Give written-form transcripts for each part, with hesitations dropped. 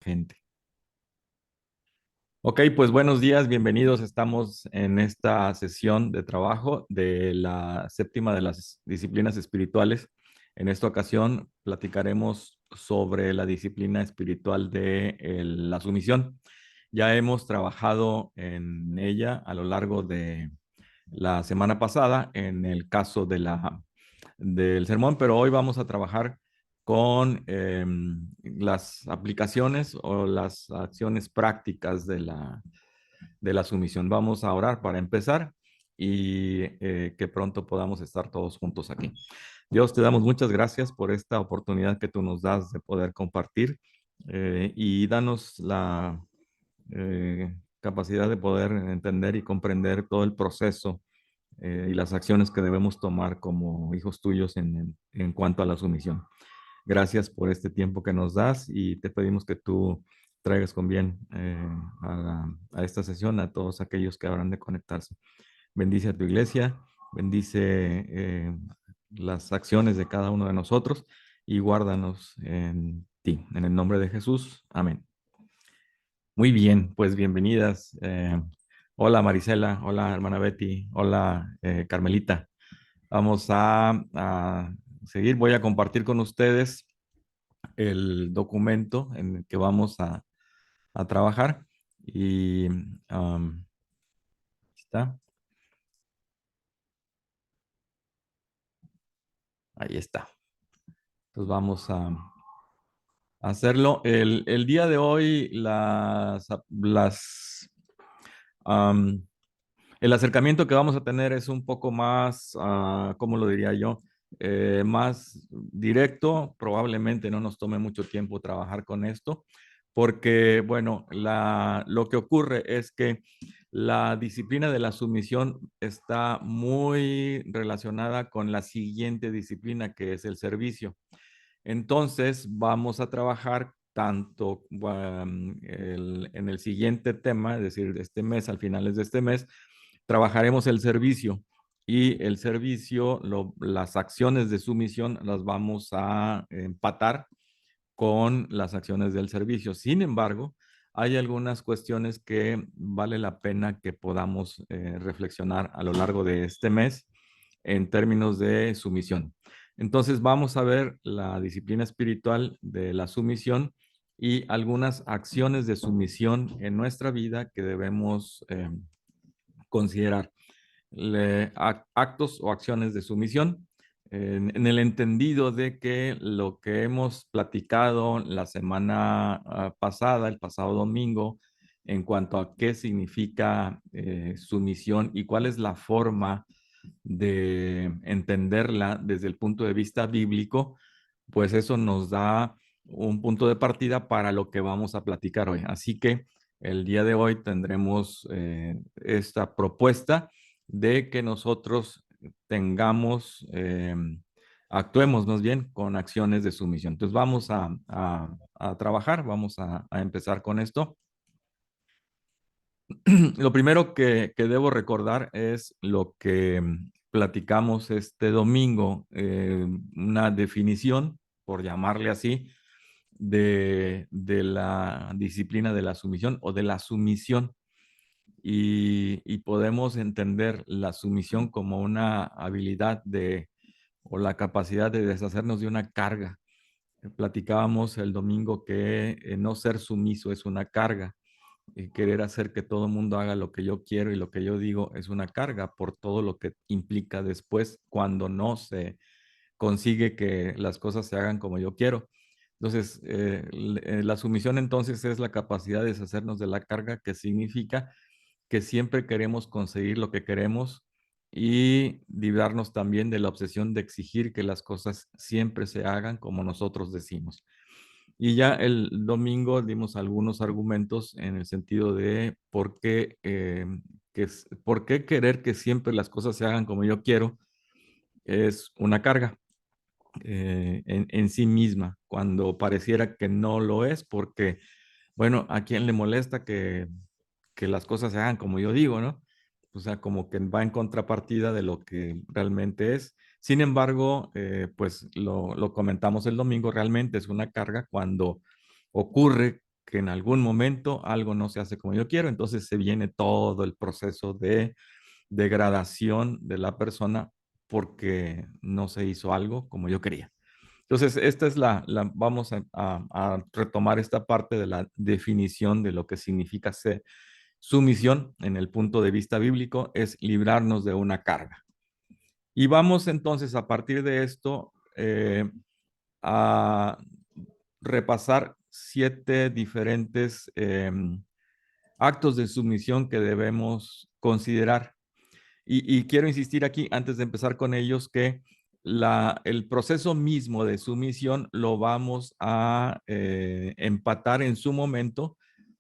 gente. Ok, pues buenos días, bienvenidos. Estamos en esta sesión de trabajo de la séptima de las disciplinas espirituales. En esta ocasión platicaremos sobre la disciplina espiritual de la sumisión. Ya hemos trabajado en ella a lo largo de la semana pasada en el caso del sermón, pero hoy vamos a trabajar con las aplicaciones o las acciones prácticas de la sumisión. Vamos a orar para empezar y que pronto podamos estar todos juntos aquí. Dios, te damos muchas gracias por esta oportunidad que tú nos das de poder compartir y danos la capacidad de poder entender y comprender todo el proceso y las acciones que debemos tomar como hijos tuyos en cuanto a la sumisión. Gracias por este tiempo que nos das y te pedimos que tú traigas con bien a esta sesión a todos aquellos que habrán de conectarse. Bendice a tu iglesia, bendice las acciones de cada uno de nosotros y guárdanos en ti. En el nombre de Jesús. Amén. Muy bien, pues bienvenidas. Hola Marisela, hola hermana Betty, hola Carmelita. Vamos a seguir. Voy a compartir con ustedes el documento en el que vamos a trabajar. Y está, ahí está. Entonces vamos a hacerlo. El día de hoy um, el acercamiento que vamos a tener es un poco más, ¿cómo lo diría yo? Más directo. Probablemente no nos tome mucho tiempo trabajar con esto, porque, bueno, lo que ocurre es que la disciplina de la sumisión está muy relacionada con la siguiente disciplina, que es el servicio. Entonces, vamos a trabajar tanto en el siguiente tema, es decir, este mes, al finales de este mes, trabajaremos el servicio y el servicio, las acciones de sumisión las vamos a empatar con las acciones del servicio. Sin embargo, hay algunas cuestiones que vale la pena que podamos reflexionar a lo largo de este mes en términos de sumisión. Entonces vamos a ver la disciplina espiritual de la sumisión y algunas acciones de sumisión en nuestra vida que debemos considerar. Actos o acciones de sumisión en el entendido de que lo que hemos platicado la semana pasada, el pasado domingo, en cuanto a qué significa sumisión y cuál es la forma de entenderla desde el punto de vista bíblico, pues eso nos da un punto de partida para lo que vamos a platicar hoy. Así que el día de hoy tendremos esta propuesta de que nosotros tengamos, actuemos más bien con acciones de sumisión. Entonces vamos a trabajar, vamos a empezar con esto. Lo primero que debo recordar es lo que platicamos este domingo, una definición, por llamarle así, de la disciplina de la sumisión o de la sumisión. Y podemos entender la sumisión como una habilidad o la capacidad de deshacernos de una carga. Platicábamos el domingo que no ser sumiso es una carga. Querer hacer que todo el mundo haga lo que yo quiero y lo que yo digo es una carga por todo lo que implica después cuando no se consigue que las cosas se hagan como yo quiero. Entonces, la sumisión entonces es la capacidad de deshacernos de la carga, que significa que siempre queremos conseguir lo que queremos y librarnos también de la obsesión de exigir que las cosas siempre se hagan como nosotros decimos. Y ya el domingo dimos algunos argumentos en el sentido de por qué querer que siempre las cosas se hagan como yo quiero es una carga en sí misma, cuando pareciera que no lo es, porque, bueno, ¿a quién le molesta que las cosas se hagan como yo digo, ¿no? O sea, como que va en contrapartida de lo que realmente es. Sin embargo, pues lo comentamos el domingo, realmente es una carga cuando ocurre que en algún momento algo no se hace como yo quiero, entonces se viene todo el proceso de degradación de la persona porque no se hizo algo como yo quería. Entonces, esta es vamos a retomar esta parte de la definición de lo que significa ser sumisión en el punto de vista bíblico, es librarnos de una carga. Y vamos entonces a partir de esto a repasar 7 diferentes actos de sumisión que debemos considerar. Y quiero insistir aquí, antes de empezar con ellos, que el proceso mismo de sumisión lo vamos a empatar en su momento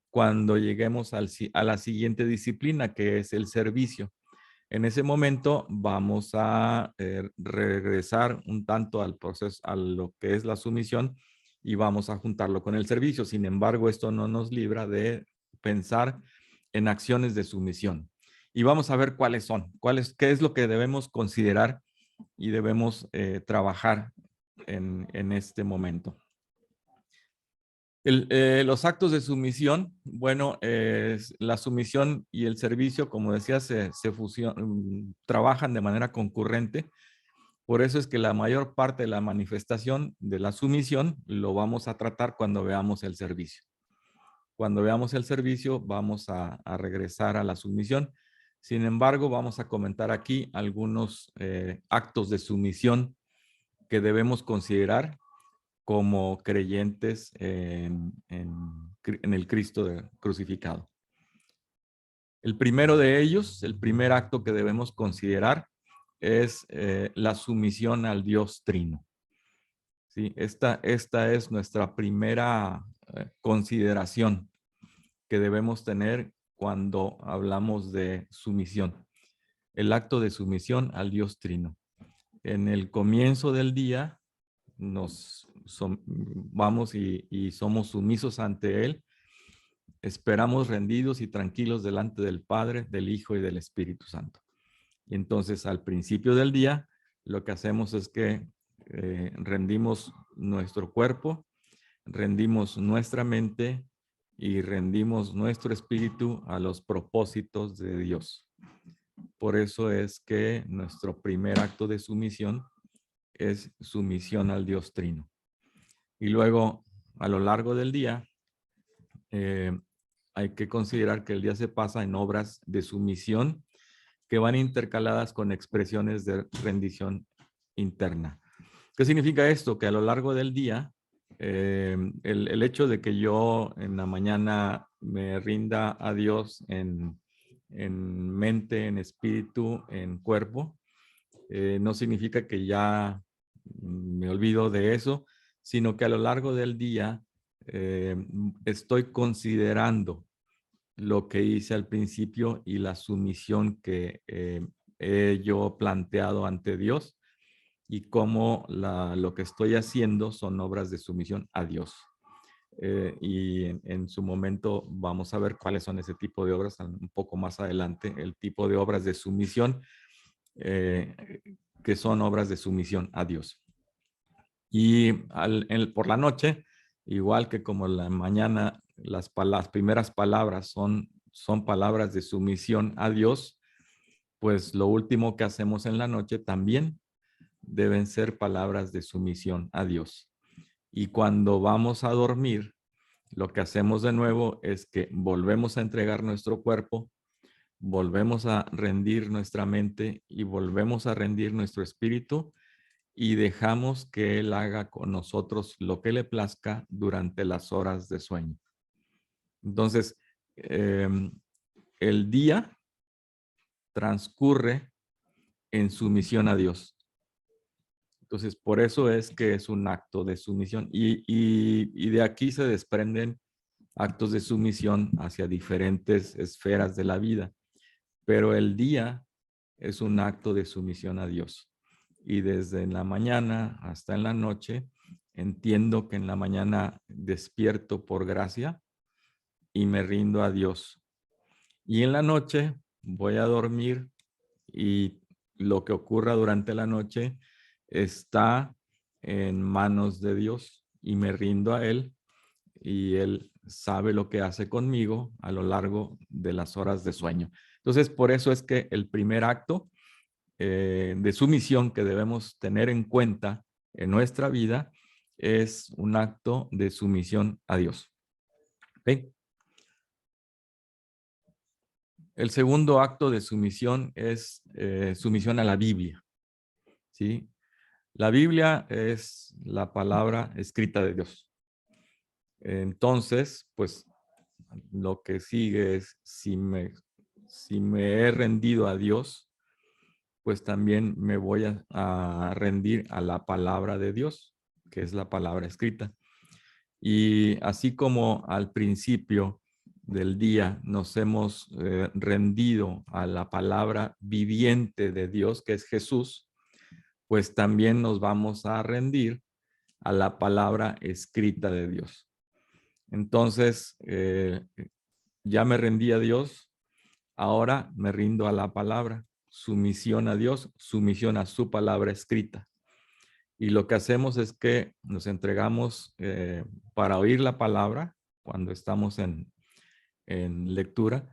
cuando lleguemos a la siguiente disciplina, que es el servicio. En ese momento vamos a regresar un tanto al proceso, a lo que es la sumisión y vamos a juntarlo con el servicio. Sin embargo, esto no nos libra de pensar en acciones de sumisión. Y vamos a ver cuáles son, qué es lo que debemos considerar y debemos trabajar en este momento. Los actos de sumisión, bueno, la sumisión y el servicio, como decía, trabajan de manera concurrente. Por eso es que la mayor parte de la manifestación de la sumisión lo vamos a tratar cuando veamos el servicio. Cuando veamos el servicio, vamos a regresar a la sumisión. Sin embargo, vamos a comentar aquí algunos actos de sumisión que debemos considerar como creyentes en el Cristo crucificado. El primero de ellos, el primer acto que debemos considerar es la sumisión al Dios Trino. ¿Sí? Esta es nuestra primera consideración que debemos tener cuando hablamos de sumisión. El acto de sumisión al Dios Trino. En el comienzo del día vamos y somos sumisos ante Él, esperamos rendidos y tranquilos delante del Padre, del Hijo y del Espíritu Santo. Y entonces al principio del día lo que hacemos es que rendimos nuestro cuerpo, rendimos nuestra mente y rendimos nuestro espíritu a los propósitos de Dios. Por eso es que nuestro primer acto de sumisión es sumisión al Dios Trino. Y luego, a lo largo del día, hay que considerar que el día se pasa en obras de sumisión que van intercaladas con expresiones de rendición interna. ¿Qué significa esto? Que a lo largo del día, el hecho de que yo en la mañana me rinda a Dios en mente, en espíritu, en cuerpo, no significa que ya me olvido de eso, sino que a lo largo del día estoy considerando lo que hice al principio y la sumisión que he yo planteado ante Dios y cómo lo que estoy haciendo son obras de sumisión a Dios. Y en su momento vamos a ver cuáles son ese tipo de obras un poco más adelante, el tipo de obras de sumisión que son obras de sumisión a Dios. Y por la noche, igual que como la mañana, las primeras palabras son palabras de sumisión a Dios, pues lo último que hacemos en la noche también deben ser palabras de sumisión a Dios. Y cuando vamos a dormir, lo que hacemos de nuevo es que volvemos a entregar nuestro cuerpo, volvemos a rendir nuestra mente y volvemos a rendir nuestro espíritu y dejamos que Él haga con nosotros lo que le plazca durante las horas de sueño. Entonces, el día transcurre en sumisión a Dios. Entonces, por eso es que es un acto de sumisión. Y de aquí se desprenden actos de sumisión hacia diferentes esferas de la vida. Pero el día es un acto de sumisión a Dios. Y desde en la mañana hasta en la noche, entiendo que en la mañana despierto por gracia y me rindo a Dios. Y en la noche voy a dormir y lo que ocurra durante la noche está en manos de Dios y me rindo a Él y Él sabe lo que hace conmigo a lo largo de las horas de sueño. Entonces, por eso es que el primer acto de sumisión que debemos tener en cuenta en nuestra vida es un acto de sumisión a Dios. ¿Okay? El segundo acto de sumisión es sumisión a la Biblia. ¿Sí? La Biblia es la palabra escrita de Dios. Entonces, pues lo que sigue es, si me he rendido a Dios, pues también me voy a rendir a la palabra de Dios, que es la palabra escrita. Y así como al principio del día nos hemos rendido a la palabra viviente de Dios, que es Jesús, pues también nos vamos a rendir a la palabra escrita de Dios. Entonces, ya me rendí a Dios, ahora me rindo a la palabra, sumisión a Dios, sumisión a su palabra escrita. Y lo que hacemos es que nos entregamos para oír la palabra cuando estamos en lectura,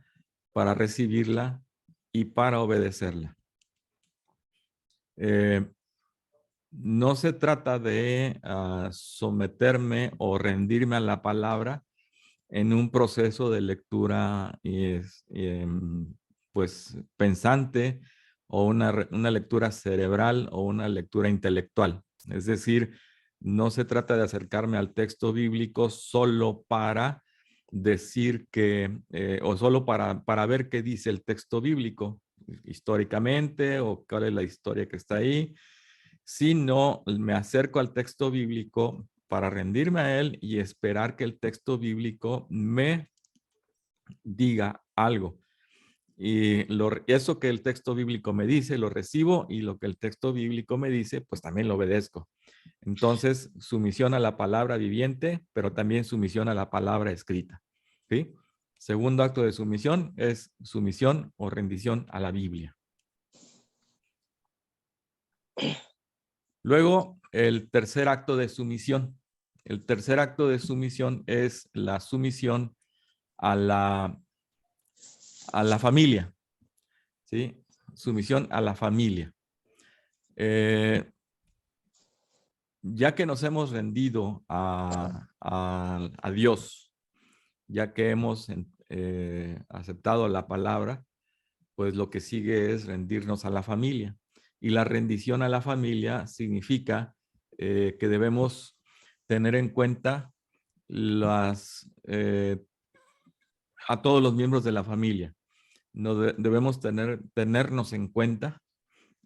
para recibirla y para obedecerla. No se trata de someterme o rendirme a la palabra en un proceso de lectura pues pensante o una lectura cerebral o una lectura intelectual. Es decir, no se trata de acercarme al texto bíblico solo para decir que, o solo para ver qué dice el texto bíblico históricamente o cuál es la historia que está ahí, sino me acerco al texto bíblico para rendirme a él y esperar que el texto bíblico me diga algo. Y eso que el texto bíblico me dice, lo recibo, y lo que el texto bíblico me dice, pues también lo obedezco. Entonces, sumisión a la palabra viviente, pero también sumisión a la palabra escrita. ¿Sí? Segundo acto de sumisión es sumisión o rendición a la Biblia. Luego, el tercer acto de sumisión. El tercer acto de sumisión es la sumisión a la familia. ¿Sí? Sumisión a la familia. Ya que nos hemos rendido a Dios, ya que hemos aceptado la palabra, pues lo que sigue es rendirnos a la familia. Y la rendición a la familia significa que debemos tener en cuenta a todos los miembros de la familia. No debemos tenernos en cuenta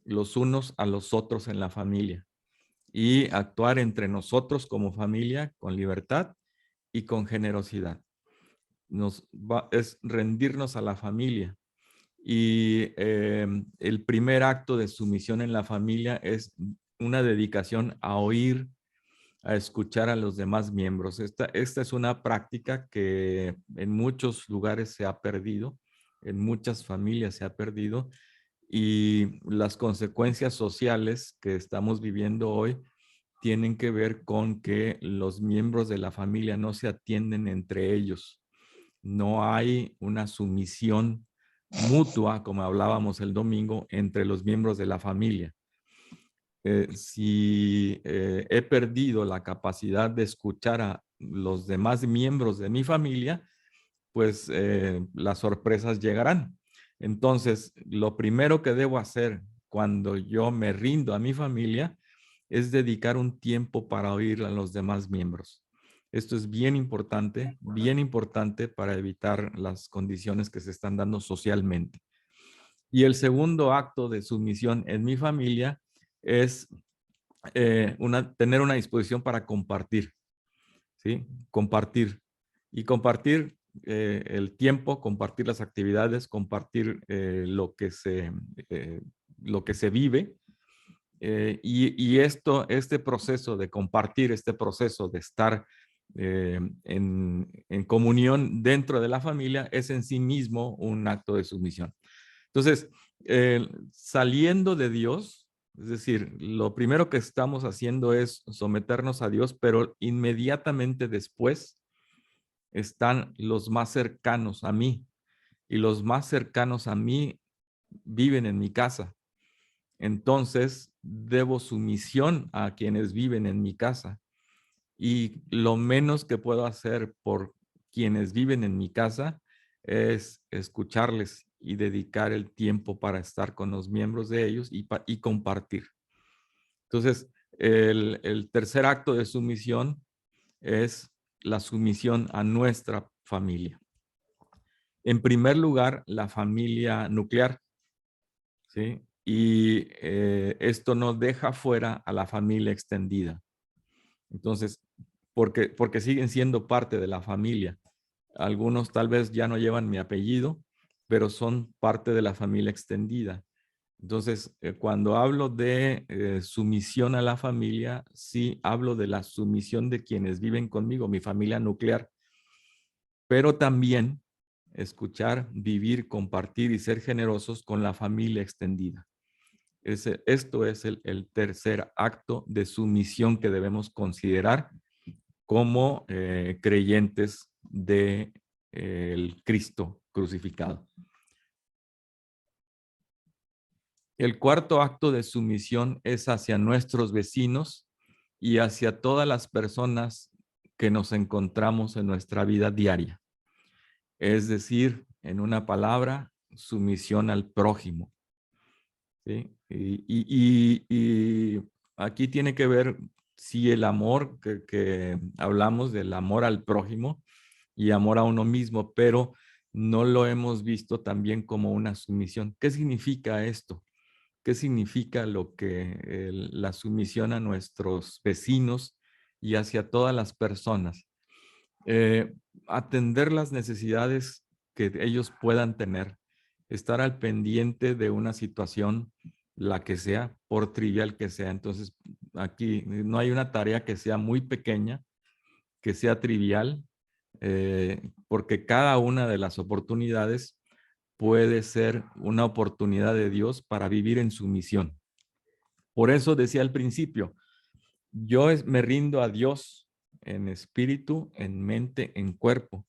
los unos a los otros en la familia y actuar entre nosotros como familia con libertad y con generosidad. Es rendirnos a la familia. Y el primer acto de sumisión en la familia es una dedicación a oír, a escuchar a los demás miembros. Esta es una práctica que en muchos lugares se ha perdido, en muchas familias se ha perdido, y las consecuencias sociales que estamos viviendo hoy tienen que ver con que los miembros de la familia no se atienden entre ellos. No hay una sumisión mutua, como hablábamos el domingo, entre los miembros de la familia. Si he perdido la capacidad de escuchar a los demás miembros de mi familia, pues las sorpresas llegarán. Entonces, lo primero que debo hacer cuando yo me rindo a mi familia es dedicar un tiempo para oír a los demás miembros. Esto es bien importante para evitar las condiciones que se están dando socialmente. Y el segundo acto de sumisión en mi familia es tener una disposición para compartir, ¿sí? Compartir. Y compartir el tiempo, compartir las actividades, compartir lo que se vive. Este proceso de compartir, este proceso de estar en comunión dentro de la familia es en sí mismo un acto de sumisión. Entonces, saliendo de Dios, es decir, lo primero que estamos haciendo es someternos a Dios, pero inmediatamente después están los más cercanos a mí, y los más cercanos a mí viven en mi casa. Entonces, debo sumisión a quienes viven en mi casa. Y lo menos que puedo hacer por quienes viven en mi casa es escucharles y dedicar el tiempo para estar con los miembros de ellos y compartir. Entonces, el tercer acto de sumisión es la sumisión a nuestra familia. En primer lugar, la familia nuclear, ¿sí? Y esto no deja fuera a la familia extendida. Entonces, porque siguen siendo parte de la familia. Algunos tal vez ya no llevan mi apellido, pero son parte de la familia extendida. Entonces, cuando hablo de sumisión a la familia, sí hablo de la sumisión de quienes viven conmigo, mi familia nuclear, pero también escuchar, vivir, compartir y ser generosos con la familia extendida. Esto es el tercer acto de sumisión que debemos considerar como creyentes de el Cristo crucificado. El cuarto acto de sumisión es hacia nuestros vecinos y hacia todas las personas que nos encontramos en nuestra vida diaria. Es decir, en una palabra, sumisión al prójimo. ¿Sí? Y aquí tiene que ver, sí, el amor que hablamos del amor al prójimo y amor a uno mismo, pero no lo hemos visto también como una sumisión. ¿Qué significa esto? ¿Qué significa la sumisión a nuestros vecinos y hacia todas las personas? Eh, Atender las necesidades que ellos puedan tener, estar al pendiente de una situación, la que sea, por trivial que sea. Entonces, aquí no hay una tarea que sea muy pequeña, que sea trivial, porque cada una de las oportunidades puede ser una oportunidad de Dios para vivir en su misión. Por eso decía al principio, me rindo a Dios en espíritu, en mente, en cuerpo,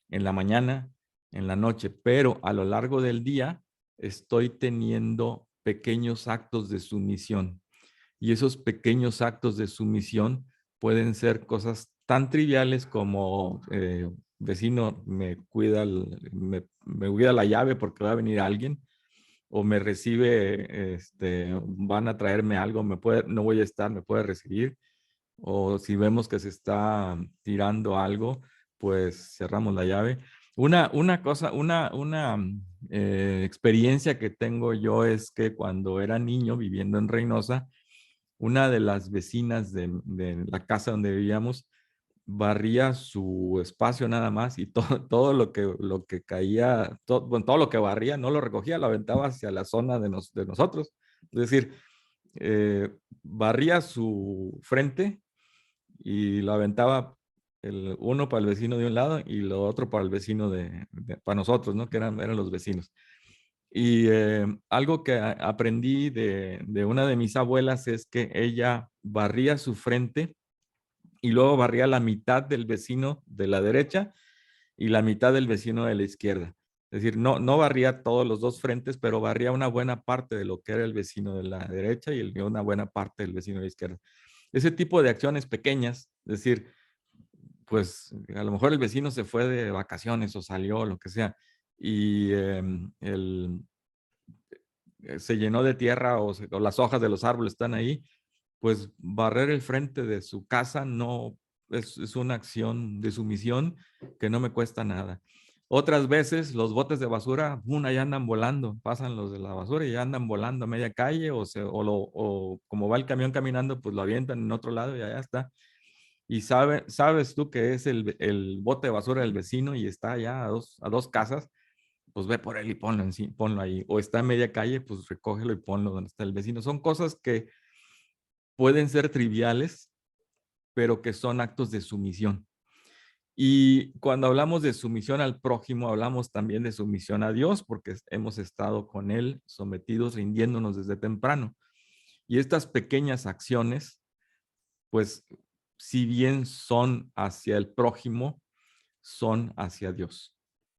en la mañana, en la noche, pero a lo largo del día estoy teniendo pequeños actos de sumisión. Y esos pequeños actos de sumisión pueden ser cosas tan triviales como vecino me cuida la llave porque va a venir alguien, o me recibe, van a traerme algo, no voy a estar, me puede recibir, o si vemos que se está tirando algo, pues cerramos la llave. Una cosa, experiencia que tengo yo es que cuando era niño viviendo en Reynosa, una de las vecinas de la casa donde vivíamos barría su espacio nada más y todo lo que caía, bueno, todo lo que barría no lo recogía, lo aventaba hacia la zona de nosotros. Es decir, barría su frente y lo aventaba uno para el vecino de un lado y lo otro para el vecino para nosotros, ¿no? Que eran los vecinos. Y algo que aprendí de una de mis abuelas es que ella barría su frente y luego barría la mitad del vecino de la derecha y la mitad del vecino de la izquierda. Es decir, no barría todos los dos frentes, pero barría una buena parte de lo que era el vecino de la derecha y una buena parte del vecino de la izquierda. Ese tipo de acciones pequeñas, es decir, pues a lo mejor el vecino se fue de vacaciones o salió, lo que sea, y se llenó de tierra o las hojas de los árboles están ahí, pues barrer el frente de su casa no es una acción de sumisión que no me cuesta nada. Otras veces los botes de basura, ya andan volando, pasan los de la basura y ya andan volando a media calle o como va el camión caminando, pues lo avientan en otro lado y allá está. Y sabes tú que es el bote de basura del vecino y está allá a dos casas, pues ve por él y ponlo ahí. O está en media calle, pues recógelo y ponlo donde está el vecino. Son cosas que pueden ser triviales, pero que son actos de sumisión. Y cuando hablamos de sumisión al prójimo, hablamos también de sumisión a Dios, porque hemos estado con Él sometidos, rindiéndonos desde temprano. Y estas pequeñas acciones, pues, si bien son hacia el prójimo, son hacia Dios.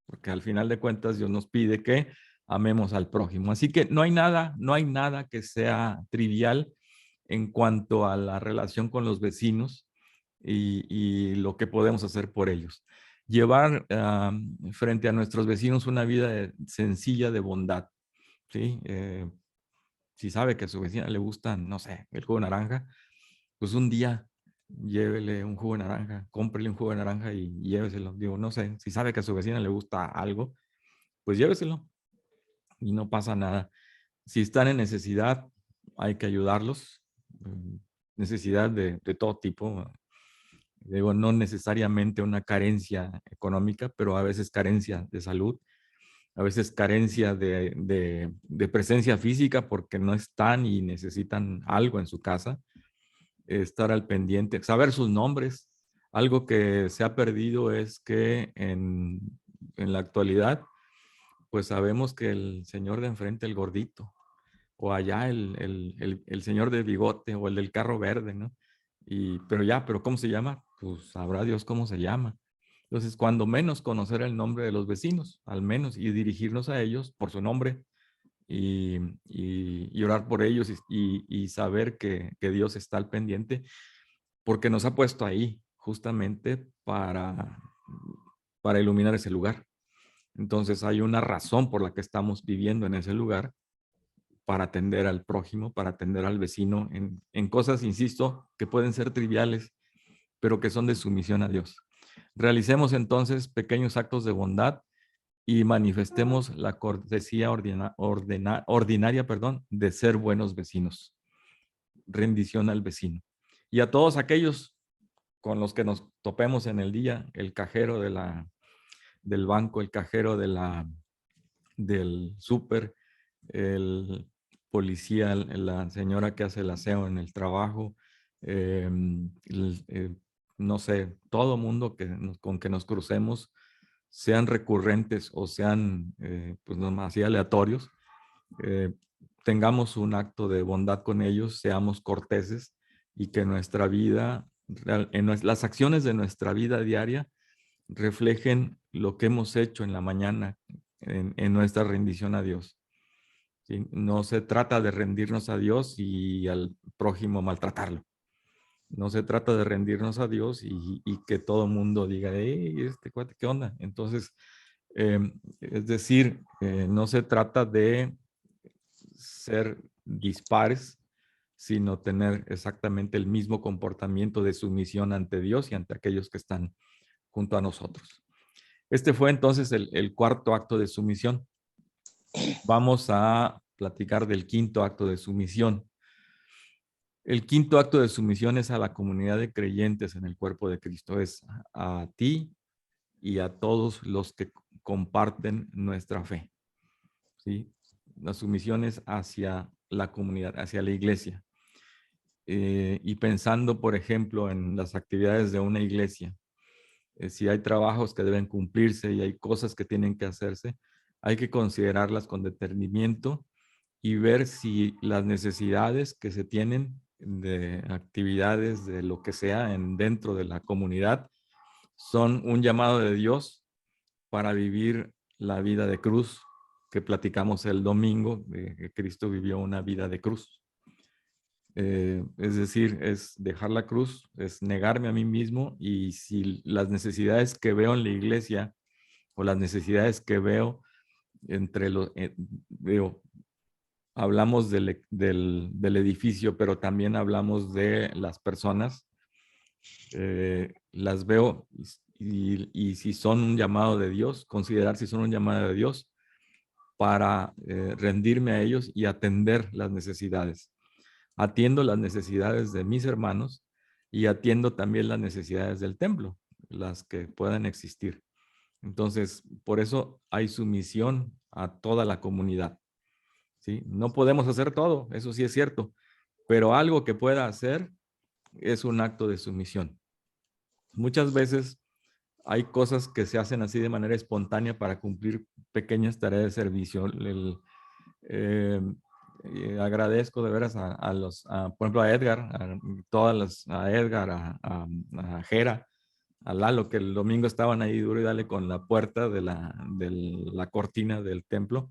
Porque al final de cuentas Dios nos pide que amemos al prójimo. Así que no hay nada que sea trivial en cuanto a la relación con los vecinos y lo que podemos hacer por ellos. Llevar frente a nuestros vecinos una vida sencilla de bondad, ¿sí? Si sabe que a su vecina le gusta, no sé, el jugo de naranja, pues un día llévele un jugo de naranja, cómprele un jugo de naranja y lléveselo. Digo, no sé, si sabe que a su vecina le gusta algo, pues lléveselo y no pasa nada. Si están en necesidad, hay que ayudarlos. Necesidad de todo tipo. Digo, no necesariamente una carencia económica, pero a veces carencia de salud, a veces carencia de presencia física porque no están y necesitan algo en su casa. Estar al pendiente, saber sus nombres. Algo que se ha perdido es que en la actualidad, pues sabemos que el señor de enfrente, el gordito, o allá el señor de bigote, o el del carro verde, ¿no? Pero ¿cómo se llama? Pues sabrá Dios cómo se llama. Entonces, cuando menos conocer el nombre de los vecinos, al menos, y dirigirnos a ellos por su nombre y, y orar por ellos y saber que Dios está al pendiente porque nos ha puesto ahí justamente para iluminar ese lugar. Entonces hay una razón por la que estamos viviendo en ese lugar para atender al prójimo, para atender al vecino en cosas, insisto, que pueden ser triviales, pero que son de sumisión a Dios. Realicemos entonces pequeños actos de bondad y manifestemos la cortesía ordinaria, de ser buenos vecinos. Rendición al vecino. Y a todos aquellos con los que nos topemos en el día, el cajero del banco, el cajero del súper, el policía, la señora que hace el aseo en el trabajo, eh, no sé, todo mundo con que nos crucemos, sean recurrentes o sean pues así aleatorios, eh, tengamos un acto de bondad con ellos, seamos corteses y que nuestra vida, las acciones de nuestra vida diaria reflejen lo que hemos hecho en la mañana en nuestra rendición a Dios. ¿Sí? No se trata de rendirnos a Dios y al prójimo maltratarlo. No se trata de rendirnos a Dios y que todo el mundo diga, hey, este cuate, ¿qué onda? Entonces, es decir, no se trata de ser dispares, sino tener exactamente el mismo comportamiento de sumisión ante Dios y ante aquellos que están junto a nosotros. Este fue entonces el cuarto acto de sumisión. Vamos a platicar del quinto acto de sumisión. El quinto acto de sumisión es a la comunidad de creyentes en el cuerpo de Cristo, es a ti y a todos los que comparten nuestra fe. ¿Sí? La sumisión es hacia la comunidad, hacia la iglesia. Y pensando, por ejemplo, en las actividades de una iglesia, si hay trabajos que deben cumplirse y hay cosas que tienen que hacerse, hay que considerarlas con detenimiento y ver si las necesidades que se tienen de actividades, de lo que sea dentro de la comunidad, son un llamado de Dios para vivir la vida de cruz que platicamos el domingo, de que Cristo vivió una vida de cruz. Es decir, es dejar la cruz, es negarme a mí mismo y si las necesidades que veo en la iglesia o las necesidades que veo entre los, veo, hablamos del edificio, pero también hablamos de las personas, las veo y si son un llamado de Dios, considerar si son un llamado de Dios para rendirme a ellos y atender las necesidades. Atiendo las necesidades de mis hermanos y atiendo también las necesidades del templo, las que puedan existir. Entonces, por eso hay sumisión a toda la comunidad. ¿Sí? No podemos hacer todo, eso sí es cierto, pero algo que pueda hacer es un acto de sumisión. Muchas veces hay cosas que se hacen así de manera espontánea para cumplir pequeñas tareas de servicio. Eh, agradezco de veras por ejemplo, a Edgar, a Edgar, a Jera, a Lalo, que el domingo estaban ahí duro y dale con la puerta de la cortina del templo,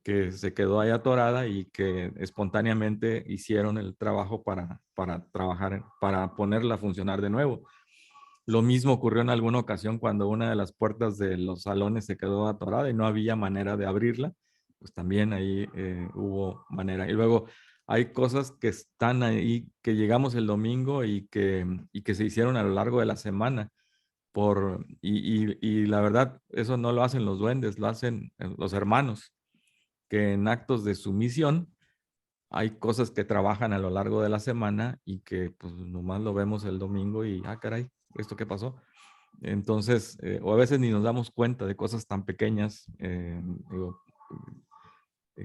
que se quedó ahí atorada y que espontáneamente hicieron el trabajo para trabajar, para ponerla a funcionar de nuevo. Lo mismo ocurrió en alguna ocasión cuando una de las puertas de los salones se quedó atorada y no había manera de abrirla, pues también ahí hubo manera. Y luego hay cosas que están ahí, que llegamos el domingo y que se hicieron a lo largo de la semana. Y la verdad, eso no lo hacen los duendes, lo hacen los hermanos, que en actos de sumisión hay cosas que trabajan a lo largo de la semana y que pues nomás lo vemos el domingo y, ah, caray, ¿esto qué pasó? Entonces, o a veces ni nos damos cuenta de cosas tan pequeñas digo,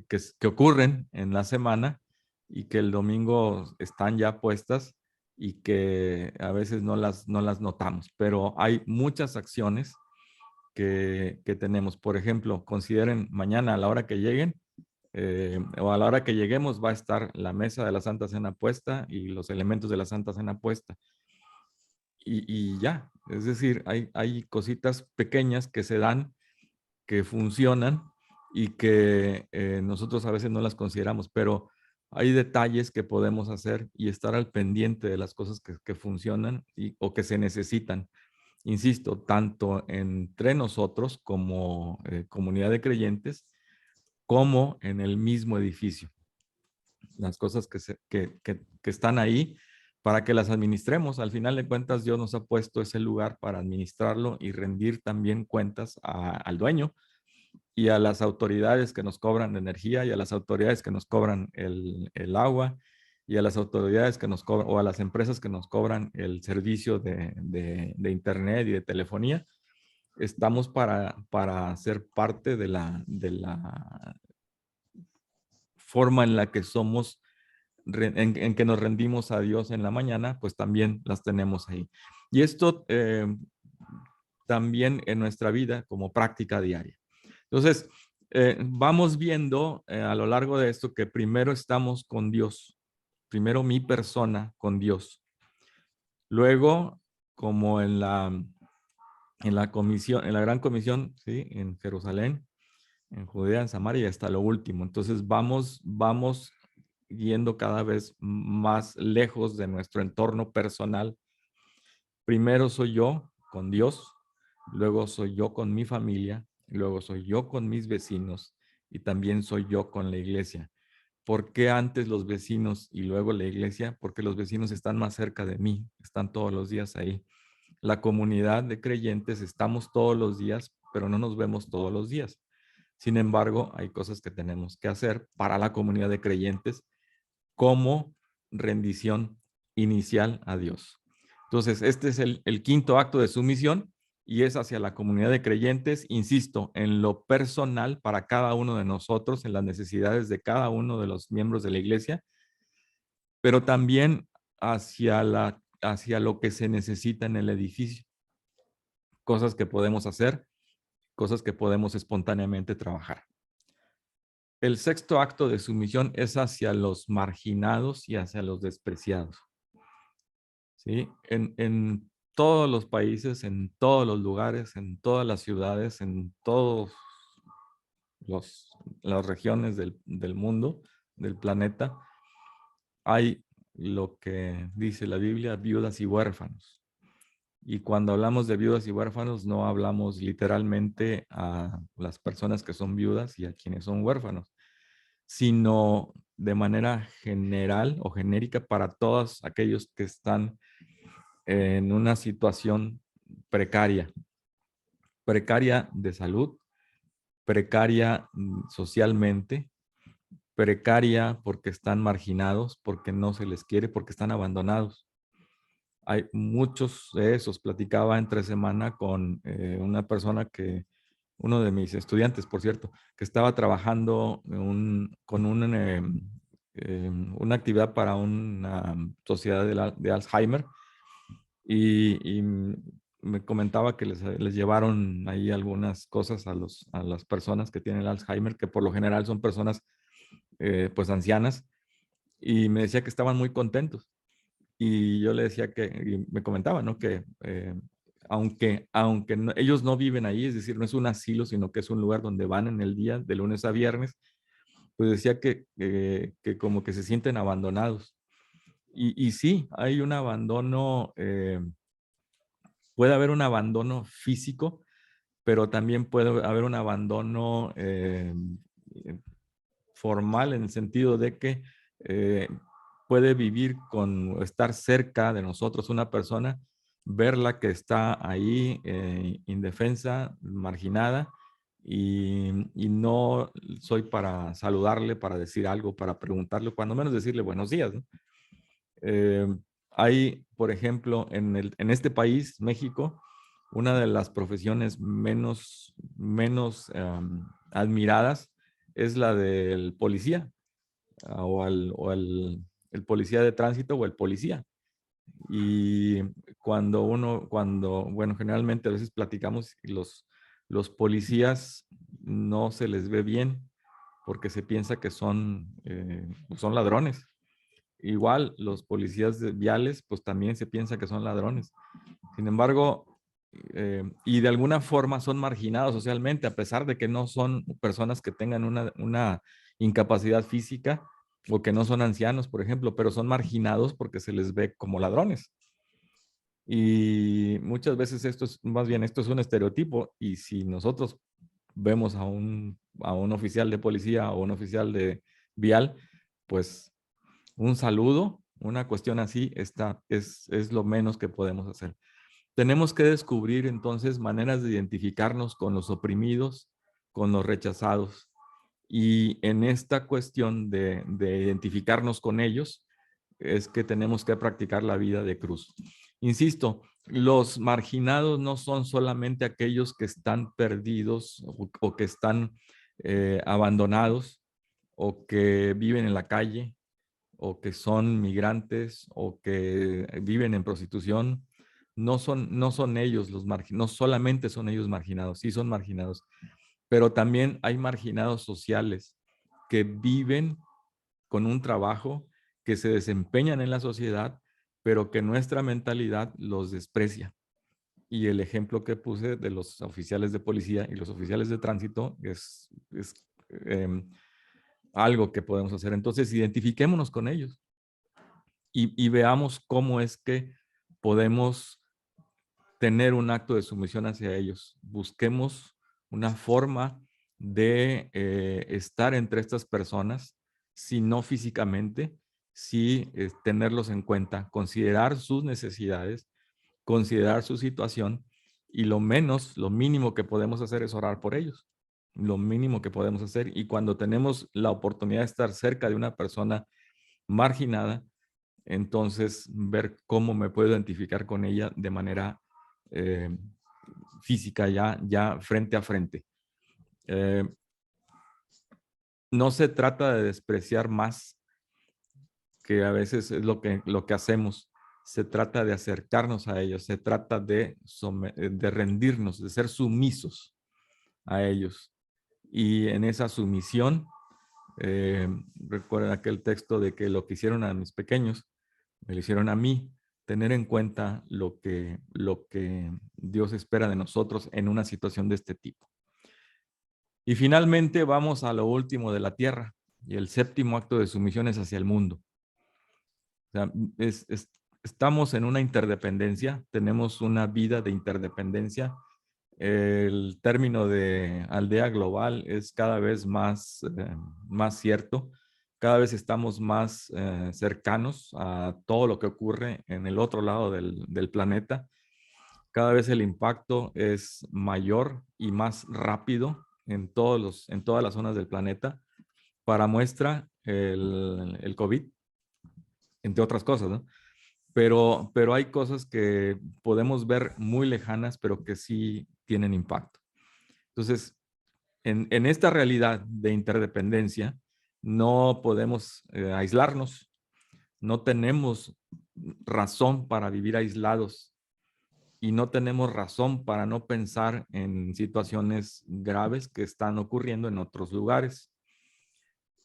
que ocurren en la semana y que el domingo están ya puestas y que a veces no las notamos, pero hay muchas acciones que tenemos. Por ejemplo, consideren mañana a la hora que lleguen o a la hora que lleguemos va a estar la mesa de la Santa Cena puesta y los elementos de la Santa Cena puesta. Y ya, es decir, hay cositas pequeñas que se dan, que funcionan y que nosotros a veces no las consideramos, pero hay detalles que podemos hacer y estar al pendiente de las cosas que funcionan o que se necesitan. Insisto, tanto entre nosotros como comunidad de creyentes, como en el mismo edificio. Las cosas que están ahí para que las administremos. Al final de cuentas, Dios nos ha puesto ese lugar para administrarlo y rendir también cuentas al dueño y a las autoridades que nos cobran energía y a las autoridades que nos cobran el agua y a las autoridades que nos cobran o a las empresas que nos cobran el servicio de internet y de telefonía. Estamos para ser parte de la forma en la que somos, en que nos rendimos a Dios en la mañana, pues también las tenemos ahí. Y esto también en nuestra vida como práctica diaria. Entonces, vamos viendo a lo largo de esto que primero estamos con Dios, primero mi persona con Dios, luego como en la comisión, en la gran comisión, ¿sí? En Jerusalén, en Judea, en Samaria y hasta lo último. Entonces vamos yendo cada vez más lejos de nuestro entorno personal. Primero soy yo con Dios, luego soy yo con mi familia, luego soy yo con mis vecinos y también soy yo con la iglesia. ¿Por qué antes los vecinos y luego la iglesia? Porque los vecinos están más cerca de mí, están todos los días ahí. La comunidad de creyentes estamos todos los días, pero no nos vemos todos los días. Sin embargo, hay cosas que tenemos que hacer para la comunidad de creyentes como rendición inicial a Dios. Entonces, este es el quinto acto de sumisión y es hacia la comunidad de creyentes, insisto, en lo personal para cada uno de nosotros, en las necesidades de cada uno de los miembros de la iglesia, pero también hacia lo que se necesita en el edificio, cosas que podemos hacer, cosas que podemos espontáneamente trabajar. El sexto acto de sumisión es hacia los marginados y hacia los despreciados. ¿Sí? En todos los países, en todos los lugares, en todas las ciudades, en todas las regiones del mundo, del planeta, hay lo que dice la Biblia, viudas y huérfanos. Y cuando hablamos de viudas y huérfanos, no hablamos literalmente a las personas que son viudas y a quienes son huérfanos, sino de manera general o genérica para todos aquellos que están en una situación precaria, precaria de salud, precaria socialmente, precaria porque están marginados, porque no se les quiere, porque están abandonados. Hay muchos de esos. Platicaba entre semana con una persona uno de mis estudiantes, por cierto, que estaba trabajando con una actividad para una sociedad de Alzheimer y me comentaba que les llevaron ahí algunas cosas a las personas que tienen el Alzheimer, que por lo general son personas pues ancianas, y me decía que estaban muy contentos. Y yo le decía y me comentaba, ¿no? Que ellos no viven ahí, es decir, no es un asilo, sino que es un lugar donde van en el día, de lunes a viernes, pues decía que como que se sienten abandonados. Y sí, hay un abandono, puede haber un abandono físico, pero también puede haber un abandono formal en el sentido de que eh, puede vivir con, estar cerca de nosotros una persona, verla que está ahí indefensa, marginada, y no soy para saludarle, para decir algo, para preguntarle, cuando menos decirle buenos días, ¿no? Eh, Hay, por ejemplo, en este país, México, una de las profesiones menos admiradas es la del policía el policía de tránsito o el policía. Y bueno, generalmente a veces platicamos y los policías no se les ve bien porque se piensa que son ladrones. Igual los policías viales, pues también se piensa que son ladrones. Sin embargo, y de alguna forma son marginados socialmente, a pesar de que no son personas que tengan una incapacidad física o que no son ancianos, por ejemplo, pero son marginados porque se les ve como ladrones. Y muchas veces más bien esto es un estereotipo, y si nosotros vemos a un oficial de policía o un oficial de vial, pues un saludo, una cuestión así, es lo menos que podemos hacer. Tenemos que descubrir entonces maneras de identificarnos con los oprimidos, con los rechazados. Y en esta cuestión de identificarnos con ellos, es que tenemos que practicar la vida de cruz. Insisto, los marginados no son solamente aquellos que están perdidos o que están abandonados o que viven en la calle o que son migrantes o que viven en prostitución. No son ellos los marginados, no solamente son ellos marginados, sí son marginados, pero también hay marginados sociales que viven con un trabajo, que se desempeñan en la sociedad, pero que nuestra mentalidad los desprecia. Y el ejemplo que puse de los oficiales de policía y los oficiales de tránsito es algo que podemos hacer. Entonces, identifiquémonos con ellos y veamos cómo es que podemos tener un acto de sumisión hacia ellos. Busquemos una forma de estar entre estas personas, si no físicamente, sí tenerlos en cuenta, considerar sus necesidades, considerar su situación, y lo mínimo que podemos hacer es orar por ellos. Lo mínimo que podemos hacer. Y cuando tenemos la oportunidad de estar cerca de una persona marginada, entonces ver cómo me puedo identificar con ella de manera eh, física, ya frente a frente. Eh, no se trata de despreciar más, que a veces es lo que hacemos. Se trata de acercarnos a ellos, se trata de rendirnos, de ser sumisos a ellos. Y en esa sumisión, recuerden aquel texto de que lo que hicieron a mis pequeños, me lo hicieron a mí. Tener en cuenta lo que Dios espera de nosotros en una situación de este tipo. Y finalmente vamos a lo último de la tierra, y el séptimo acto de sumisión es hacia el mundo. O sea, estamos en una interdependencia, tenemos una vida de interdependencia. El término de aldea global es cada vez más cierto. Cada vez estamos más cercanos a todo lo que ocurre en el otro lado del planeta. Cada vez el impacto es mayor y más rápido en todas las zonas del planeta. Para muestra, el COVID, entre otras cosas, ¿no? Pero hay cosas que podemos ver muy lejanas, pero que sí tienen impacto. Entonces, en esta realidad de interdependencia, no podemos aislarnos, no tenemos razón para vivir aislados y no tenemos razón para no pensar en situaciones graves que están ocurriendo en otros lugares.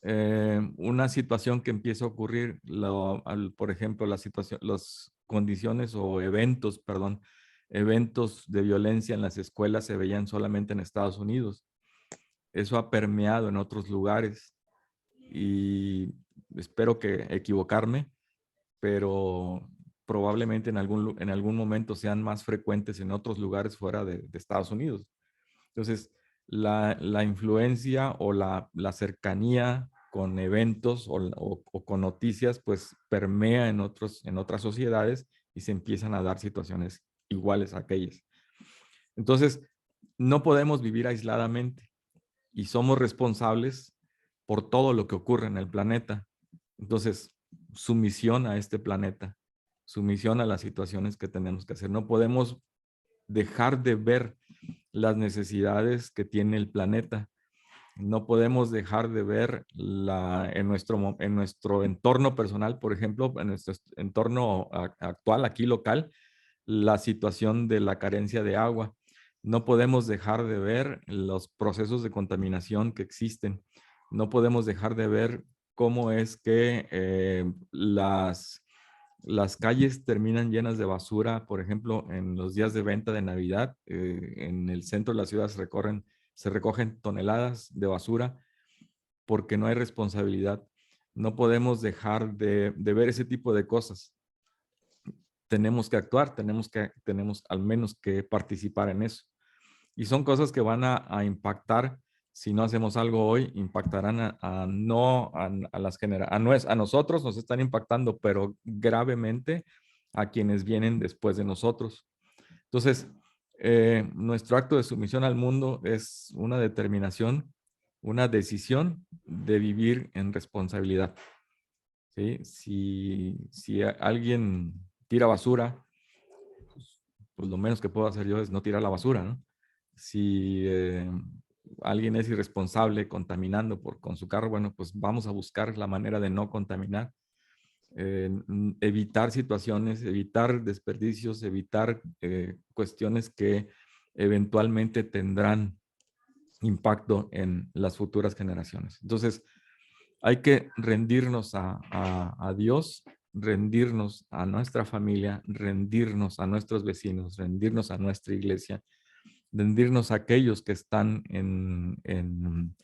Una situación que empieza a ocurrir, por ejemplo, las condiciones o eventos, perdón, eventos de violencia en las escuelas se veían solamente en Estados Unidos. Eso ha permeado en otros lugares y espero que equivocarme, pero probablemente en algún momento sean más frecuentes en otros lugares fuera de Estados Unidos. Entonces, la influencia o la cercanía con eventos o con noticias, pues permea en otras sociedades y se empiezan a dar situaciones iguales a aquellas. Entonces, no podemos vivir aisladamente y somos responsables por todo lo que ocurre en el planeta. Entonces, sumisión a este planeta, sumisión a las situaciones que tenemos que hacer. No podemos dejar de ver las necesidades que tiene el planeta. No podemos dejar de ver en nuestro entorno personal, por ejemplo, en nuestro entorno actual, aquí local, la situación de la carencia de agua. No podemos dejar de ver los procesos de contaminación que existen. No podemos dejar de ver cómo es que las calles terminan llenas de basura. Por ejemplo, en los días de venta de Navidad, en el centro de la ciudad se recogen toneladas de basura porque no hay responsabilidad. No podemos dejar de ver ese tipo de cosas. Tenemos que actuar, tenemos al menos que participar en eso. Y son cosas que van a impactar, si no hacemos algo hoy, impactarán no a las generaciones, a nosotros nos están impactando, pero gravemente a quienes vienen después de nosotros. Entonces, nuestro acto de sumisión al mundo es una determinación, una decisión de vivir en responsabilidad. ¿Sí? Si alguien tira basura, pues lo menos que puedo hacer yo es no tirar la basura, ¿no? Si alguien es irresponsable contaminando con su carro, bueno, pues vamos a buscar la manera de no contaminar, evitar situaciones, evitar desperdicios, evitar cuestiones que eventualmente tendrán impacto en las futuras generaciones. Entonces, hay que rendirnos a Dios, rendirnos a nuestra familia, rendirnos a nuestros vecinos, rendirnos a nuestra iglesia, rendirnos a aquellos que están en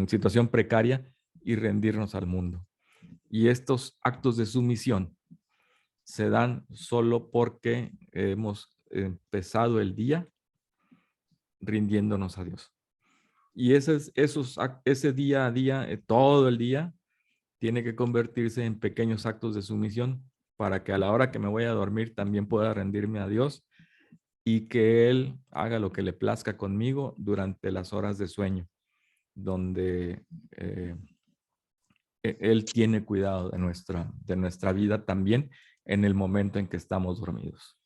situación precaria y rendirnos al mundo. Y estos actos de sumisión se dan solo porque hemos empezado el día rindiéndonos a Dios. Y ese día a día, todo el día, tiene que convertirse en pequeños actos de sumisión para que a la hora que me voy a dormir también pueda rendirme a Dios y que Él haga lo que le plazca conmigo durante las horas de sueño, donde Él tiene cuidado de nuestra vida también en el momento en que estamos dormidos.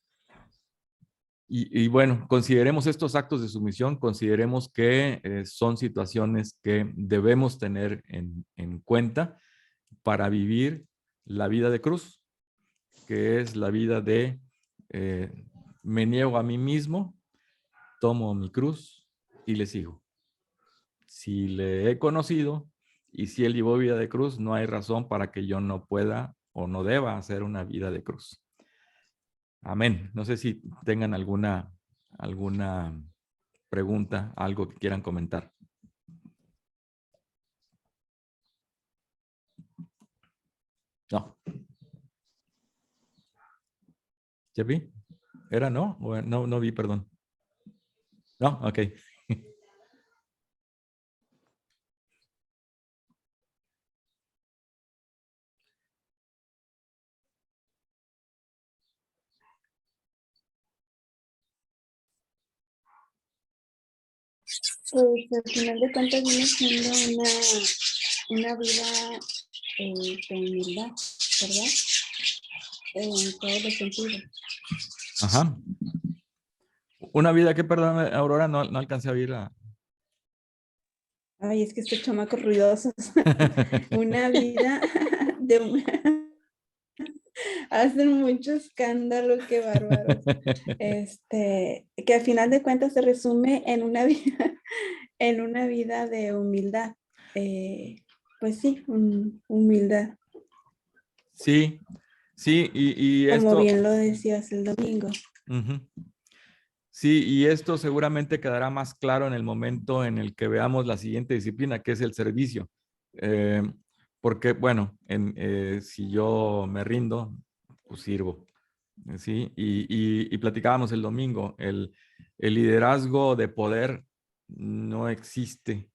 Y bueno, consideremos estos actos de sumisión, consideremos que son situaciones que debemos tener en cuenta para vivir la vida de cruz, que es la vida de eh, me niego a mí mismo, tomo mi cruz y le sigo. Si le he conocido y si él llevó vida de cruz, no hay razón para que yo no pueda o no deba hacer una vida de cruz. Amén. No sé si tengan alguna pregunta, algo que quieran comentar. No. ¿Ya vi? ¿Era no? O no, no vi, perdón. No, ok. Pues al final de cuentas viene siendo una vida de humildad, ¿verdad? En todos los sentidos. Ajá. Una vida que, perdón, Aurora, no alcancé a oír. Ay, es que estos chamacos ruidosos. Una vida de hacen mucho escándalo, qué bárbaros. Que al final de cuentas se resume en una vida, en una vida de humildad. Pues sí, humildad. Sí, sí, y Como esto, bien lo decías el domingo. Ujú. Sí, y esto seguramente quedará más claro en el momento en el que veamos la siguiente disciplina, que es el servicio. Eh, Porque, bueno, si yo me rindo, pues sirvo. ¿Sí? Y platicábamos el domingo, el liderazgo de poder no existe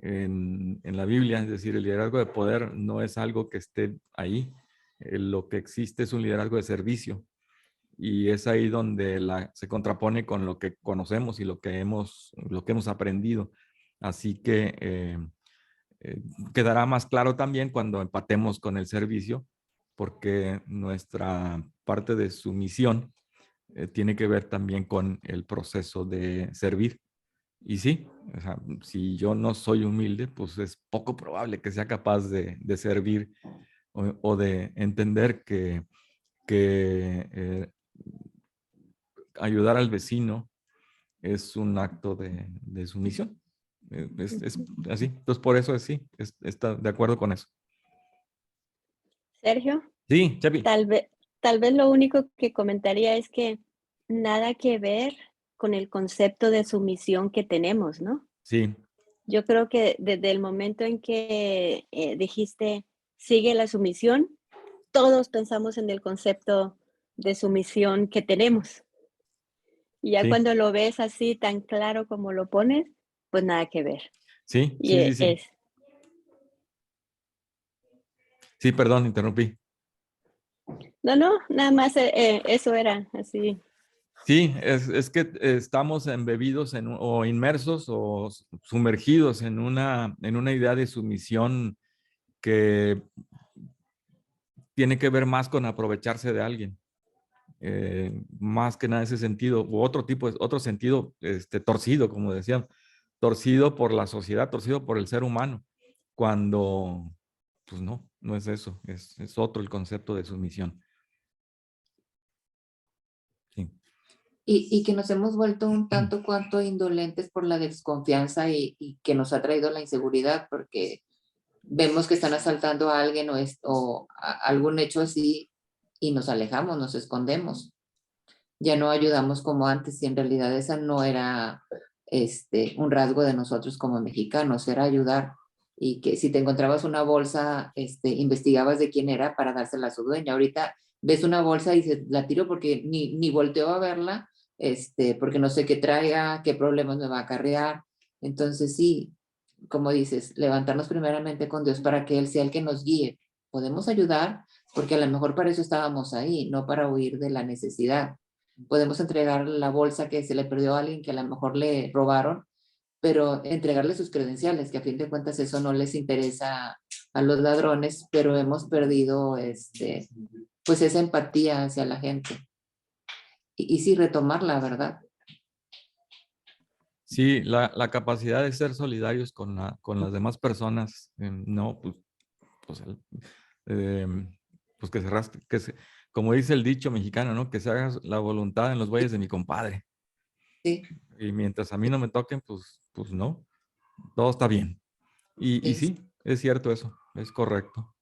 en la Biblia, es decir, el liderazgo de poder no es algo que esté ahí. Lo que existe es un liderazgo de servicio y es ahí donde se contrapone con lo que conocemos y lo que hemos aprendido. Así que quedará más claro también cuando empatemos con el servicio, porque nuestra parte de sumisión tiene que ver también con el proceso de servir. Y sí, o sea, si yo no soy humilde, pues es poco probable que sea capaz de servir o de entender que ayudar al vecino es un acto de sumisión. Es así. Entonces, por eso es sí, está de acuerdo con eso. Sergio, Sí, Chapi. tal vez, tal vez lo único que comentaría es que nada que ver con el concepto de sumisión que tenemos, ¿no? Sí, Yo creo que desde el momento en que dijiste sigue la sumisión, todos pensamos en el concepto de sumisión que tenemos. Y ya sí, cuando lo ves así tan claro como lo pones, pues nada que ver. sí, Y sí, sí, sí. es, Sí, perdón, interrumpí. no, no, nada más eso era así. Sí, es que estamos embebidos o inmersos o sumergidos en una idea de sumisión que tiene que ver más con aprovecharse de alguien. Más que nada ese sentido, u otro tipo, otro sentido torcido, como decían, torcido por la sociedad, torcido por el ser humano, cuando, pues no, no es eso, es otro el concepto de sumisión. Sí. Y que nos hemos vuelto un tanto cuanto indolentes por la desconfianza y que nos ha traído la inseguridad, porque vemos que están asaltando a alguien algún hecho así y nos alejamos, nos escondemos. Ya no ayudamos como antes y en realidad esa no era un rasgo de nosotros como mexicanos, era ayudar. Y que si te encontrabas una bolsa, investigabas de quién era para dársela a su dueña. Ahorita ves una bolsa y dices, la tiro porque ni volteo a verla, porque no sé qué traiga, qué problemas me va a acarrear. Entonces sí, como dices, levantarnos primeramente con Dios para que Él sea el que nos guíe. Podemos ayudar porque a lo mejor para eso estábamos ahí, no para huir de la necesidad. Podemos entregar la bolsa que se le perdió a alguien que a lo mejor le robaron, pero entregarle sus credenciales, que a fin de cuentas eso no les interesa a los ladrones, pero hemos perdido pues esa empatía hacia la gente. Y sí retomar la verdad. Sí, la capacidad de ser solidarios con las demás personas, no, pues, eh, pues que como dice el dicho mexicano, ¿no? Que se haga la voluntad en los bueyes de mi compadre. Sí, Y mientras a mí no me toquen, pues no, todo está bien. Y sí. sí, es cierto eso, es correcto.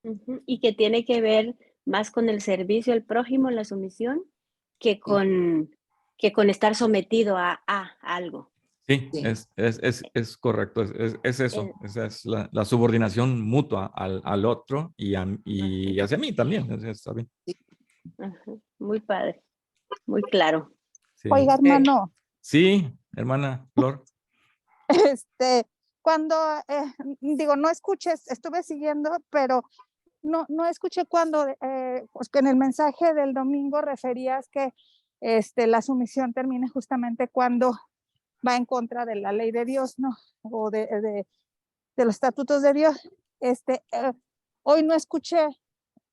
Ujú, y que tiene que ver más con el servicio al prójimo, la sumisión, que Sí, con, que con estar sometido a algo. Sí, sí. es correcto, es eso, Eh, esa es la subordinación mutua al otro y ajá, hacia mí también, está bien. ajá, muy padre, muy claro. Sí, Oiga, hermano, sí, hermana Flor. este, cuando, digo, no escuches, estuve siguiendo, pero no escuché cuando, pues que en el mensaje del domingo referías que la sumisión termina justamente cuando va en contra de la ley de Dios, ¿no? O de los estatutos de Dios. Hoy no escuché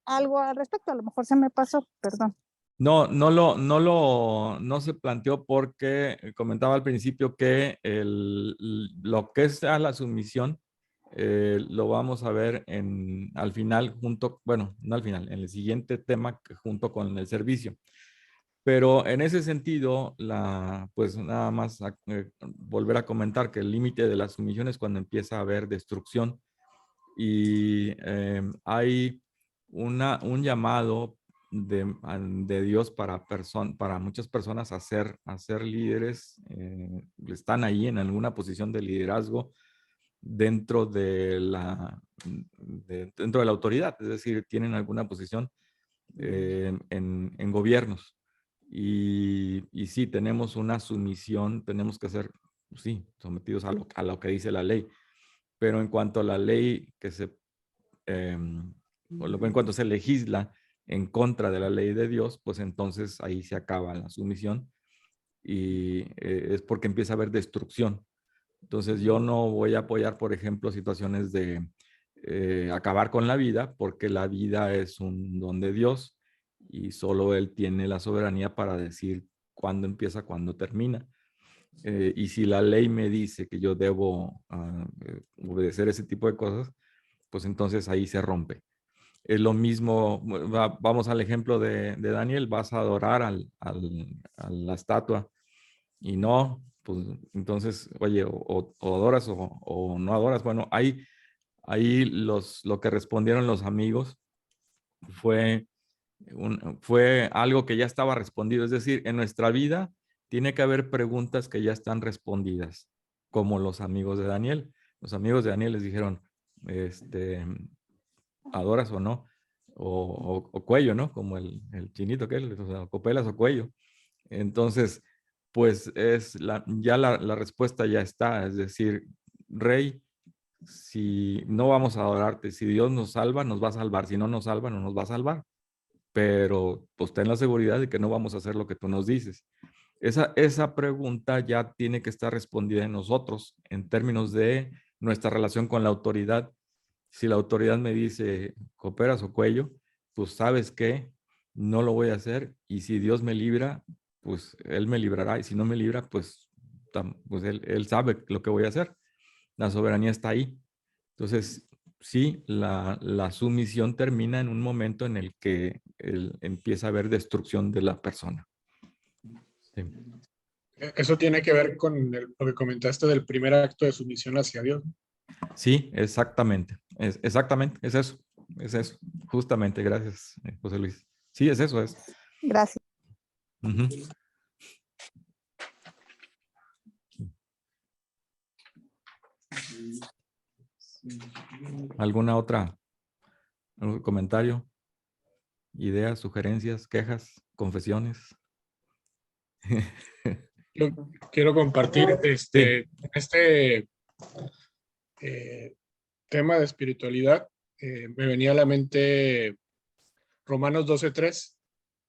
algo al respecto, a lo mejor se me pasó, perdón. No, no se planteó porque comentaba al principio que lo que es a la sumisión lo vamos a ver al final bueno, no al final, en el siguiente tema junto con el servicio. Pero en ese sentido, pues nada más volver a comentar que el límite de la sumisión es cuando empieza a haber destrucción y hay un llamado de Dios para muchas personas a ser líderes, están ahí en alguna posición de liderazgo dentro dentro de la autoridad, es decir, tienen alguna posición en gobiernos. Y sí, tenemos una sumisión, tenemos que ser, sí, sometidos a lo que dice la ley. Pero en cuanto a la ley en cuanto se legisla en contra de la ley de Dios, pues entonces ahí se acaba la sumisión y es porque empieza a haber destrucción. Entonces yo no voy a apoyar, por ejemplo, situaciones de acabar con la vida, porque la vida es un don de Dios y solo Él tiene la soberanía para decir cuándo empieza, cuándo termina. Y si la ley me dice que yo debo obedecer ese tipo de cosas, pues entonces ahí se rompe. Es lo mismo, vamos al ejemplo de Daniel, vas a adorar a la estatua y no, pues entonces, oye, o adoras o no adoras. Bueno, ahí lo que respondieron los amigos fue, fue algo que ya estaba respondido. Es decir, en nuestra vida tiene que haber preguntas que ya están respondidas, como los amigos de Daniel. Los amigos de Daniel les dijeron, ¿adoras o no? O cuello, ¿no? Como el chinito que es, o sea, copelas o cuello. Entonces, pues ya la respuesta ya está, es decir, Rey, si no vamos a adorarte, si Dios nos salva, nos va a salvar, si no nos salva, no nos va a salvar, pero pues ten la seguridad de que no vamos a hacer lo que tú nos dices. Esa pregunta ya tiene que estar respondida en nosotros en términos de nuestra relación con la autoridad. Si la autoridad me dice, cooperas o cuello, pues sabes que no lo voy a hacer y si Dios me libra, pues Él me librará y si no me libra, pues, pues él sabe lo que voy a hacer. La soberanía está ahí. Entonces, sí, la sumisión termina en un momento en el que empieza a haber destrucción de la persona. Sí. Eso tiene que ver con lo que comentaste del primer acto de sumisión hacia Dios. Sí, exactamente. Exactamente, es eso. Es eso. Justamente, gracias, José Luis. Sí, es eso, es. Gracias. Ujú. ¿Alguna otra algún comentario? ¿Ideas, sugerencias, quejas, confesiones? Yo quiero compartir Sí. este tema de espiritualidad. Me venía a la mente Romanos 12:3.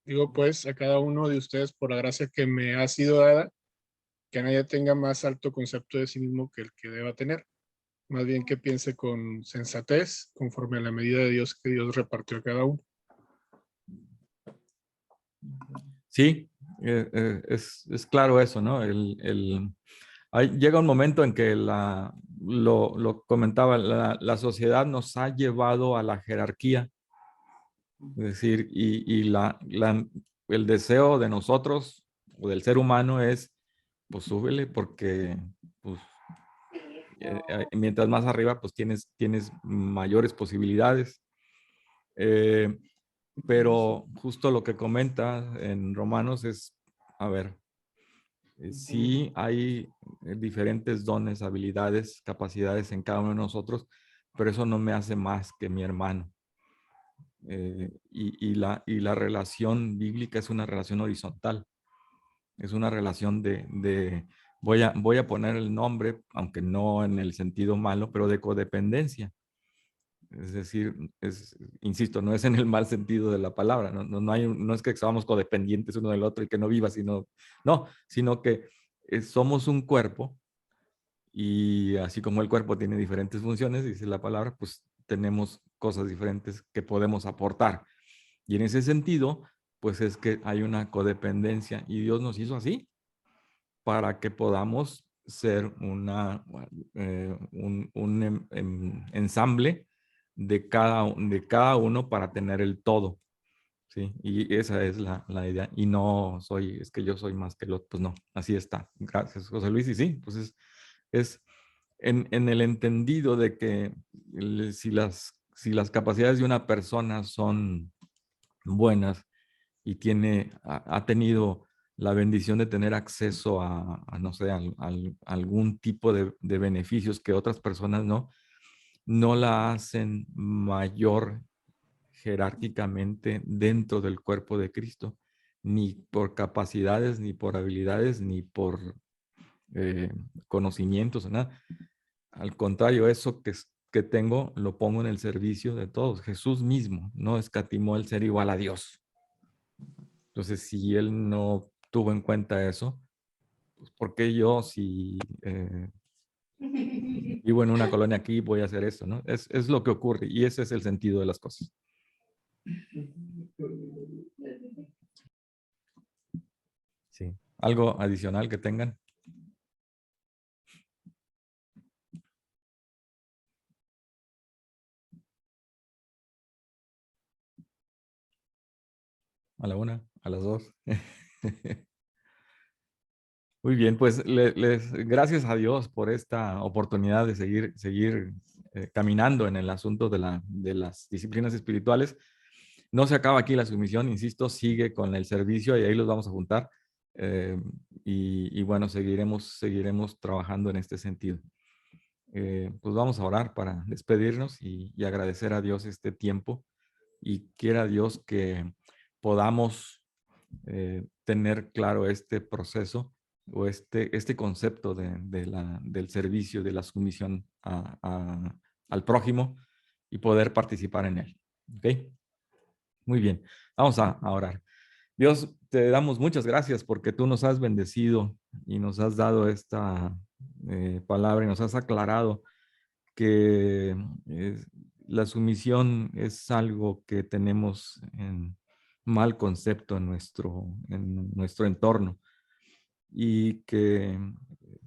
Digo pues a cada uno de ustedes por la gracia que me ha sido dada, que nadie tenga más alto concepto de sí mismo que el que deba tener. Más bien que piense con sensatez, conforme a la medida de Dios que Dios repartió a cada uno. Sí, es claro eso, ¿no? Llega un momento en que lo comentaba, la sociedad nos ha llevado a la jerarquía, es decir, el deseo de nosotros o del ser humano es, pues súbele porque, pues, mientras más arriba, pues tienes mayores posibilidades. Pero justo lo que comenta en Romanos es, a ver, sí hay diferentes dones, habilidades, capacidades en cada uno de nosotros, pero eso no me hace más que mi hermano. Y la relación bíblica es una relación horizontal, es una relación voy a poner el nombre, aunque no en el sentido malo, pero de codependencia. Es decir, insisto, no es en el mal sentido de la palabra, no es que seamos codependientes uno del otro y que no viva, sino que somos un cuerpo y así como el cuerpo tiene diferentes funciones, dice la palabra, pues tenemos cosas diferentes que podemos aportar. Y en ese sentido, pues es que hay una codependencia y Dios nos hizo así para que podamos ser un ensamble de cada uno para tener el todo, ¿sí? Y esa es la idea. Y no es que yo soy más que el otro, pues no, así está. Gracias, José Luis. Y sí, pues es en el entendido de que si las capacidades de una persona son buenas y ha tenido la bendición de tener acceso a no sé, algún tipo de beneficios que otras personas no la hacen mayor jerárquicamente dentro del cuerpo de Cristo, ni por capacidades, ni por habilidades, ni por conocimientos, nada. Al contrario, eso que tengo lo pongo en el servicio de todos. Jesús mismo no escatimó el ser igual a Dios. Entonces, si él no tuvo en cuenta eso, pues ¿por qué yo, si vivo en una colonia aquí, voy a hacer eso, ¿no? Es lo que ocurre y ese es el sentido de las cosas. Sí. ¿Algo adicional que tengan? A la 1, a las 2. Muy bien, pues gracias a Dios por esta oportunidad de seguir caminando en el asunto de las disciplinas espirituales. No se acaba aquí la sumisión, insisto, sigue con el servicio y ahí los vamos a juntar. Y bueno, seguiremos trabajando en este sentido. Pues vamos a orar para despedirnos y agradecer a Dios este tiempo, y quiera Dios que podamos tener claro este proceso o este concepto del servicio, de la sumisión al prójimo y poder participar en él. ¿Ok? Muy bien, vamos a orar. Dios, te damos muchas gracias porque tú nos has bendecido y nos has dado esta palabra y nos has aclarado que la sumisión es algo que tenemos en mal concepto en nuestro entorno y que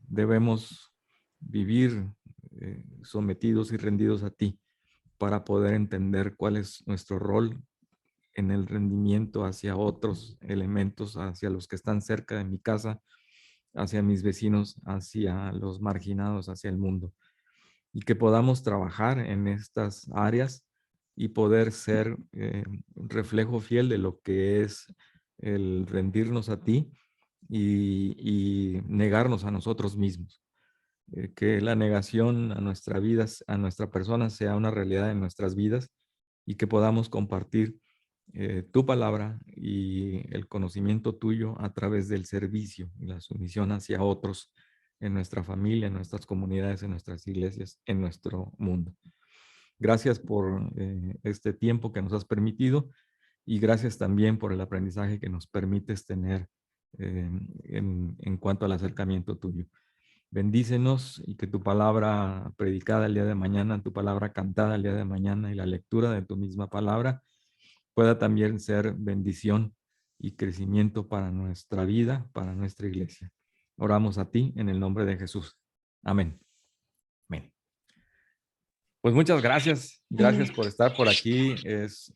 debemos vivir sometidos y rendidos a ti para poder entender cuál es nuestro rol en el rendimiento hacia otros elementos, hacia los que están cerca de mi casa, hacia mis vecinos, hacia los marginados, hacia el mundo. Y que podamos trabajar en estas áreas y poder ser un reflejo fiel de lo que es el rendirnos a ti y negarnos a nosotros mismos. Que la negación a nuestra vida, a nuestra persona, sea una realidad en nuestras vidas y que podamos compartir tu palabra y el conocimiento tuyo a través del servicio y la sumisión hacia otros en nuestra familia, en nuestras comunidades, en nuestras iglesias, en nuestro mundo. Gracias por este tiempo que nos has permitido y gracias también por el aprendizaje que nos permites tener en cuanto al acercamiento tuyo. Bendícenos y que tu palabra predicada el día de mañana, tu palabra cantada el día de mañana y la lectura de tu misma palabra pueda también ser bendición y crecimiento para nuestra vida, para nuestra iglesia. Oramos a ti en el nombre de Jesús. Amén. Amén. Pues muchas gracias. Gracias por estar por aquí. Es